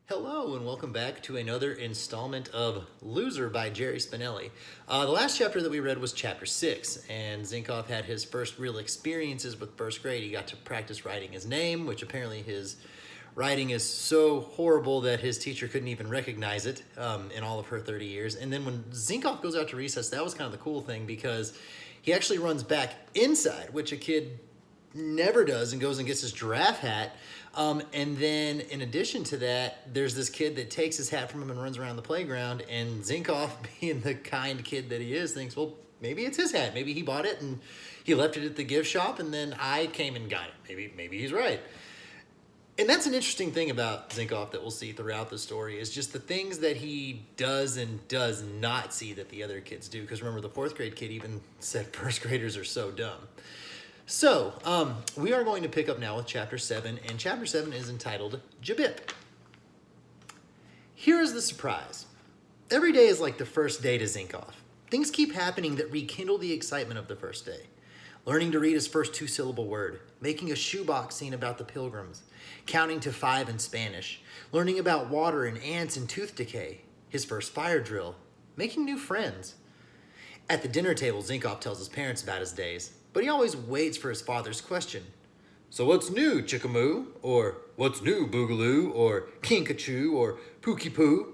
Hello and welcome back to another installment of Loser by Jerry Spinelli. The last chapter that we read was chapter 6, and Zinkoff had his first real experiences with first grade. He got to practice writing his name, which apparently his writing is so horrible that his teacher couldn't even recognize it in all of her 30 years. And then when Zinkoff goes out to recess, that was kind of the cool thing because he actually runs back inside, which a kid never does, and goes and gets his giraffe hat. And then in addition to that, there's this kid that takes his hat from him and runs around the playground, and Zinkoff, being the kind kid that he is, thinks, well, maybe it's his hat. Maybe he bought it and he left it at the gift shop and then I came and got it. Maybe he's right. And that's an interesting thing about Zinkoff that we'll see throughout the story is just the things that he does and does not see that the other kids do. Because remember, the fourth grade kid even said first graders are so dumb. So, we are going to pick up now with Chapter 7, and Chapter 7 is entitled Jabip. Here is the surprise. Every day is like the first day to Zinkoff. Things keep happening that rekindle the excitement of the first day. Learning to read his first two-syllable word, making a shoebox scene about the pilgrims, counting to 5 in Spanish, learning about water and ants and tooth decay, his first fire drill, making new friends. At the dinner table, Zinkoff tells his parents about his days, but he always waits for his father's question. So what's new, Chickamoo? Or what's new, Boogaloo? Or Kinkachoo? Or Pookie Poo?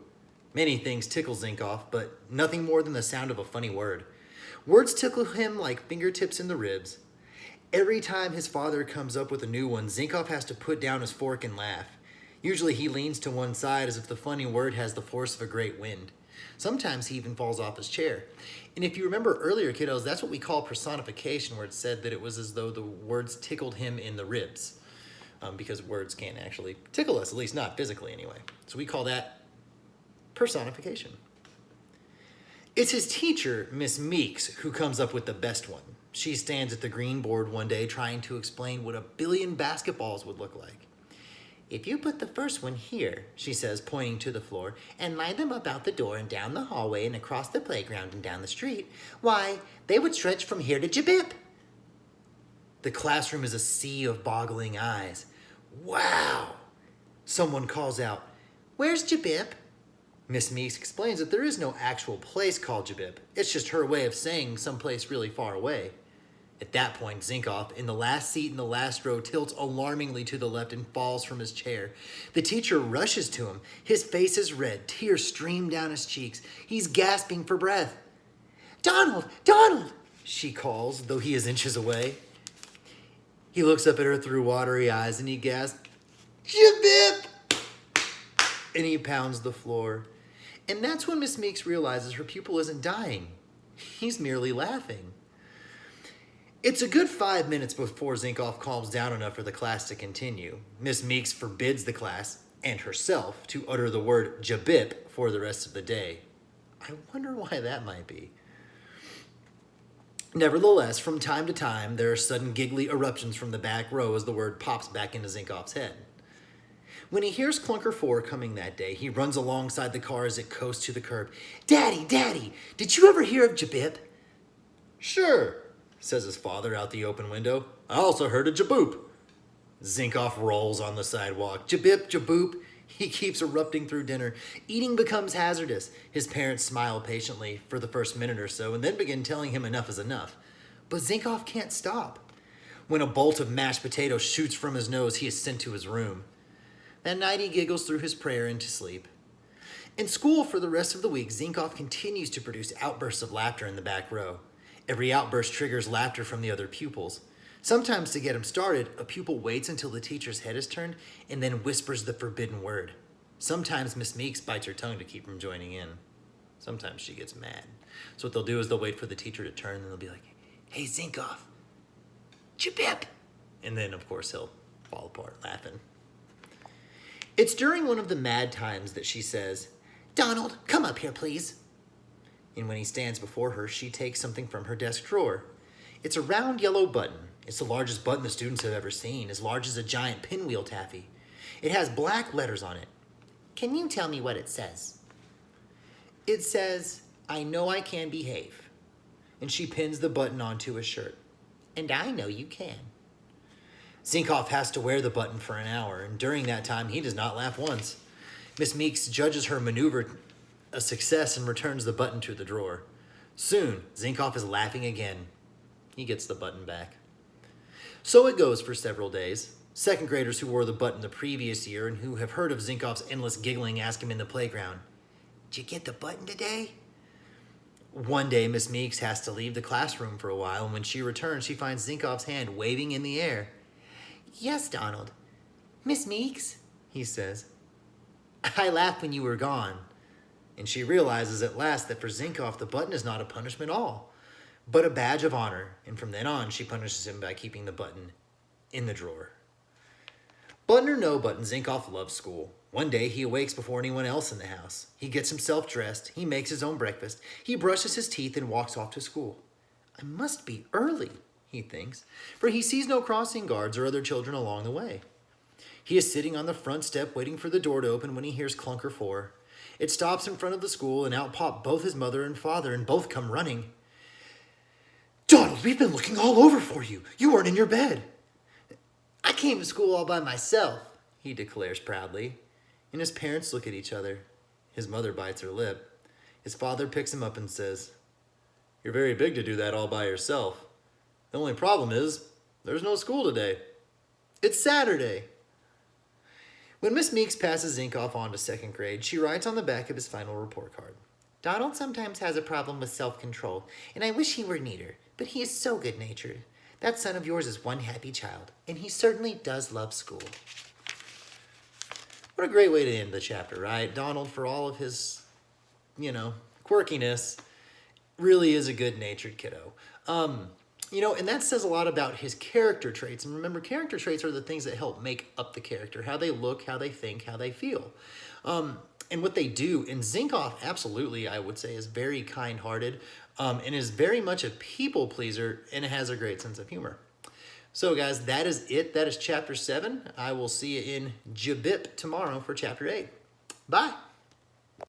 Many things tickle Zinkoff, but nothing more than the sound of a funny word. Words tickle him like fingertips in the ribs. Every time his father comes up with a new one, Zinkoff has to put down his fork and laugh. Usually he leans to one side as if the funny word has the force of a great wind. Sometimes he even falls off his chair. And if you remember earlier, kiddos, that's what we call personification, where it said that it was as though the words tickled him in the ribs. Because words can't actually tickle us, at least not physically anyway. So we call that personification. It's his teacher, Miss Meeks, who comes up with the best one. She stands at the green board one day trying to explain what 1 billion basketballs would look like. If you put the first one here, she says, pointing to the floor, and line them up out the door and down the hallway and across the playground and down the street, why, they would stretch from here to Jabip. The classroom is a sea of boggling eyes. Wow! Someone calls out, "Where's Jabip?" Miss Meeks explains that there is no actual place called Jabip. It's just her way of saying someplace really far away. At that point, Zinkoff, in the last seat in the last row, tilts alarmingly to the left and falls from his chair. The teacher rushes to him. His face is red. Tears stream down his cheeks. He's gasping for breath. "Donald! Donald!" she calls, though he is inches away. He looks up at her through watery eyes and he gasps, "Jabip!" And he pounds the floor. And that's when Miss Meeks realizes her pupil isn't dying. He's merely laughing. It's a good 5 minutes before Zinkoff calms down enough for the class to continue. Miss Meeks forbids the class, and herself, to utter the word Jabip for the rest of the day. I wonder why that might be. Nevertheless, from time to time, there are sudden giggly eruptions from the back row as the word pops back into Zinkoff's head. When he hears Clunker 4 coming that day, he runs alongside the car as it coasts to the curb. "Daddy, Daddy, did you ever hear of Jabip?" "Sure," says his father out the open window. "I also heard of Jaboop." Zinkoff rolls on the sidewalk. Jabip, Jaboop. He keeps erupting through dinner. Eating becomes hazardous. His parents smile patiently for the first minute or so and then begin telling him enough is enough. But Zinkoff can't stop. When a bolt of mashed potatoes shoots from his nose, he is sent to his room. That night he giggles through his prayer into sleep. In school for the rest of the week, Zinkoff continues to produce outbursts of laughter in the back row. Every outburst triggers laughter from the other pupils. Sometimes to get him started, a pupil waits until the teacher's head is turned and then whispers the forbidden word. Sometimes Miss Meeks bites her tongue to keep from joining in. Sometimes she gets mad. So what they'll do is they'll wait for the teacher to turn and they'll be like, "Hey, Zinkoff, Jabip!" And then, of course, he'll fall apart laughing. It's during one of the mad times that she says, "Donald, come up here, please." And when he stands before her, she takes something from her desk drawer. It's a round yellow button. It's the largest button the students have ever seen, as large as a giant pinwheel taffy. It has black letters on it. "Can you tell me what it says?" It says, "I know I can behave." And she pins the button onto his shirt. "And I know you can." Zinkoff has to wear the button for an hour, and during that time, he does not laugh once. Miss Meeks judges her maneuver a success and returns the button to the drawer. Soon, Zinkoff is laughing again. He gets the button back. So it goes for several days. Second graders who wore the button the previous year and who have heard of Zinkoff's endless giggling ask him in the playground, "Did you get the button today?" One day, Miss Meeks has to leave the classroom for a while, and when she returns, she finds Zinkoff's hand waving in the air. "Yes, Donald. Miss Meeks," he says. "I laughed when you were gone." And she realizes at last that for Zinkoff, the button is not a punishment at all, but a badge of honor. And from then on, she punishes him by keeping the button in the drawer. Button or no button, Zinkoff loves school. One day, he awakes before anyone else in the house. He gets himself dressed, he makes his own breakfast, he brushes his teeth and walks off to school. "I must be early," he thinks, for he sees no crossing guards or other children along the way. He is sitting on the front step waiting for the door to open when he hears Clunker 4. It stops in front of the school, and out pop both his mother and father, and both come running. "Donald, we've been looking all over for you. You weren't in your bed." "I came to school all by myself," he declares proudly. And his parents look at each other. His mother bites her lip. His father picks him up and says, "You're very big to do that all by yourself. The only problem is, there's no school today. It's Saturday." When Miss Meeks passes Zinkoff on to second grade, she writes on the back of his final report card, "Donald sometimes has a problem with self-control, and I wish he were neater, but he is so good-natured. That son of yours is one happy child, and he certainly does love school." What a great way to end the chapter, right? Donald, for all of his, quirkiness, really is a good-natured kiddo. And that says a lot about his character traits. And remember, character traits are the things that help make up the character, how they look, how they think, how they feel. And what they do. And Zinkoff, absolutely, I would say, is very kind-hearted and is very much a people pleaser and has a great sense of humor. So, guys, that is it. That is Chapter 7. I will see you in Jabip tomorrow for Chapter 8. Bye.